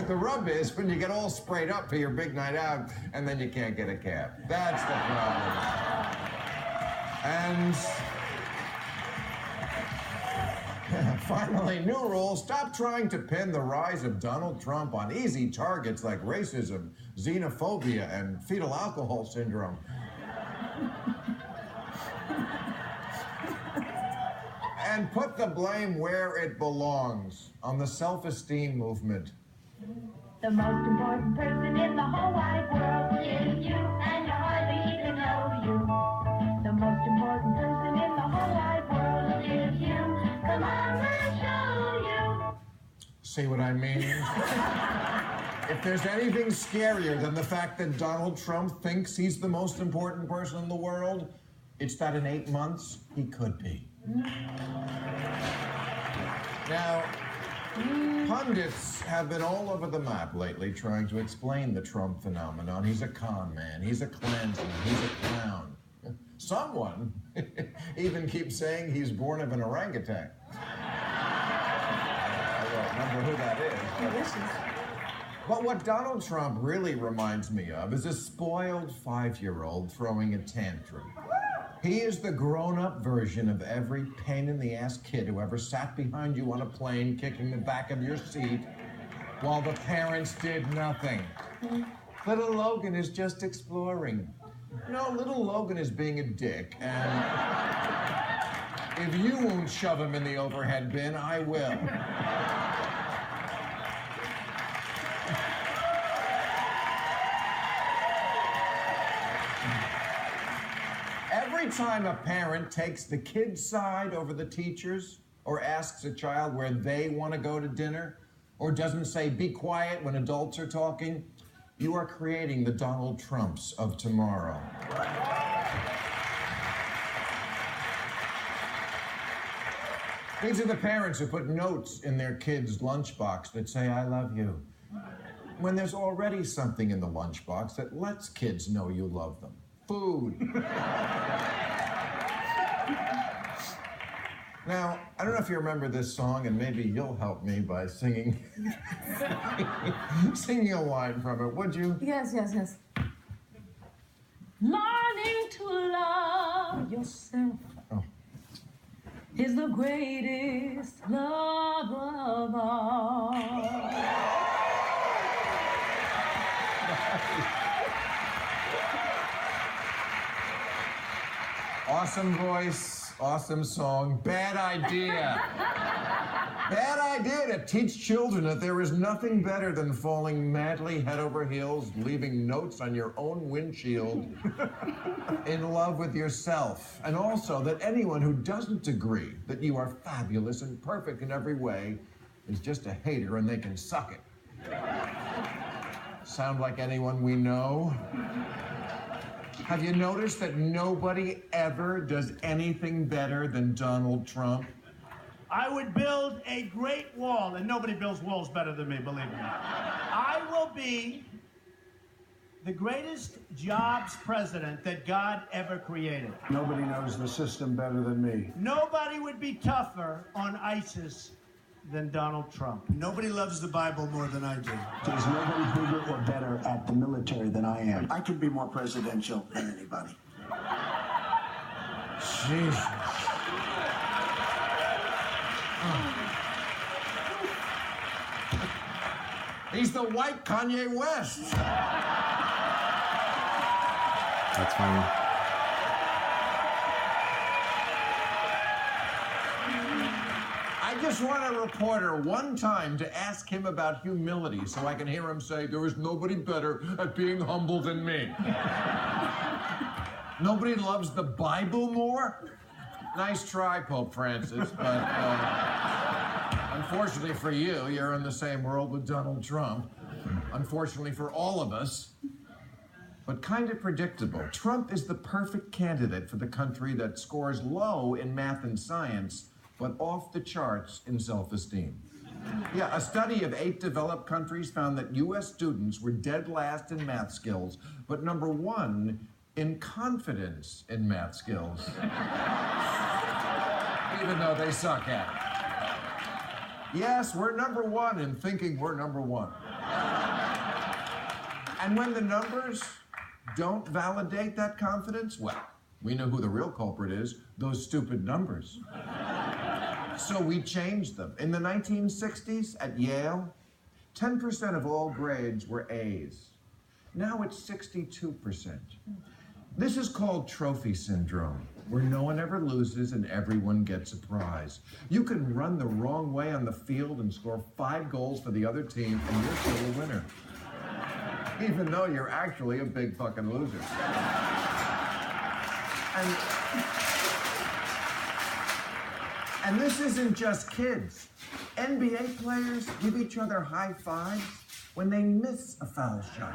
The rub is when you get all sprayed up for your big night out and then you can't get a cab. That's the problem. And finally, new rule, stop trying to pin the rise of Donald Trump on easy targets like racism, xenophobia, and fetal alcohol syndrome. And put the blame where it belongs, on the self-esteem movement. The most important person in the whole wide world is you, and you hardly even know you. The most important person in the whole wide world is you. Come on, let's show you. See what I mean? If there's anything scarier than the fact that Donald Trump thinks he's the most important person in the world, it's that in 8 months, he could be. Now, pundits have been all over the map lately trying to explain the Trump phenomenon. He's a con man, he's a Klansman, he's a clown. Someone even keeps saying he's born of an orangutan. I don't remember who that is. But what Donald Trump really reminds me of is a spoiled 5-year-old throwing a tantrum. He is the grown-up version of every pain-in-the-ass kid who ever sat behind you on a plane kicking the back of your seat while the parents did nothing. Little Logan is just exploring. No, little Logan is being a dick, and if you won't shove him in the overhead bin, I will. Every time a parent takes the kid's side over the teacher's, or asks a child where they want to go to dinner, or doesn't say be quiet when adults are talking, you are creating the Donald Trumps of tomorrow. These are the parents who put notes in their kids' lunchbox that say, I love you, when there's already something in the lunchbox that lets kids know you love them. Food. Now, I don't know if you remember this song, and maybe you'll help me by singing singing a line from it, would you? Yes. Learning to love yourself is the greatest love of all. Awesome voice, awesome song. Bad idea. Bad idea to teach children that there is nothing better than falling madly head over heels, leaving notes on your own windshield, in love with yourself. And also that anyone who doesn't agree that you are fabulous and perfect in every way is just a hater and they can suck it. Sound like anyone we know? Have you noticed that nobody ever does anything better than Donald Trump? I would build a great wall, and nobody builds walls better than me, believe me. I will be the greatest jobs president that God ever created. Nobody knows the system better than me. Nobody would be tougher on ISIS than Donald Trump. Nobody loves the Bible more than I do. There's nobody bigger or better at the military than I am. I could be more presidential than anybody. Jesus. He's the white Kanye West. That's funny. I just want a reporter one time to ask him about humility so I can hear him say, there is nobody better at being humble than me. Nobody loves the Bible more? Nice try, Pope Francis, but unfortunately for you, you're in the same world with Donald Trump. Unfortunately for all of us, but kind of predictable. Trump is the perfect candidate for the country that scores low in math and science, but off the charts in self-esteem. Yeah, a study of 8 developed countries found that U.S. students were dead last in math skills, but number 1 in confidence in math skills. Even though they suck at it. Yes, we're number 1 in thinking we're number 1. And when the numbers don't validate that confidence, well, we know who the real culprit is, those stupid numbers. So we changed them. In the 1960s at Yale, 10% of all grades were A's. Now it's 62%. This is called trophy syndrome, where no one ever loses and everyone gets a prize. You can run the wrong way on the field and score 5 goals for the other team, and you're still a winner. Even though you're actually a big fucking loser. And this isn't just kids. NBA players give each other high fives when they miss a foul shot.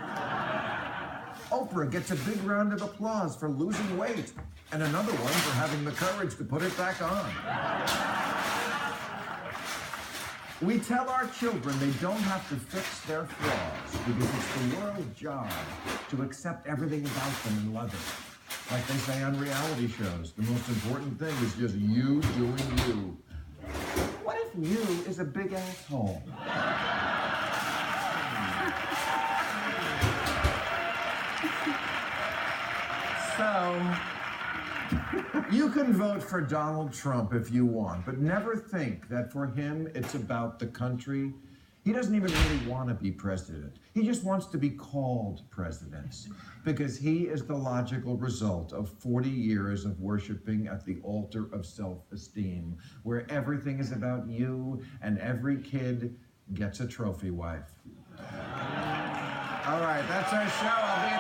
Oprah gets a big round of applause for losing weight, and another one for having the courage to put it back on. We tell our children they don't have to fix their flaws because it's the world's job to accept everything about them and love it. Like they say on reality shows, the most important thing is just you doing you. What if you is a big asshole? So, you can vote for Donald Trump if you want, but never think that for him it's about the country. He doesn't even really want to be president. He just wants to be called president because he is the logical result of 40 years of worshiping at the altar of self-esteem, where everything is about you and every kid gets a trophy wife. All right, that's our show. I'll be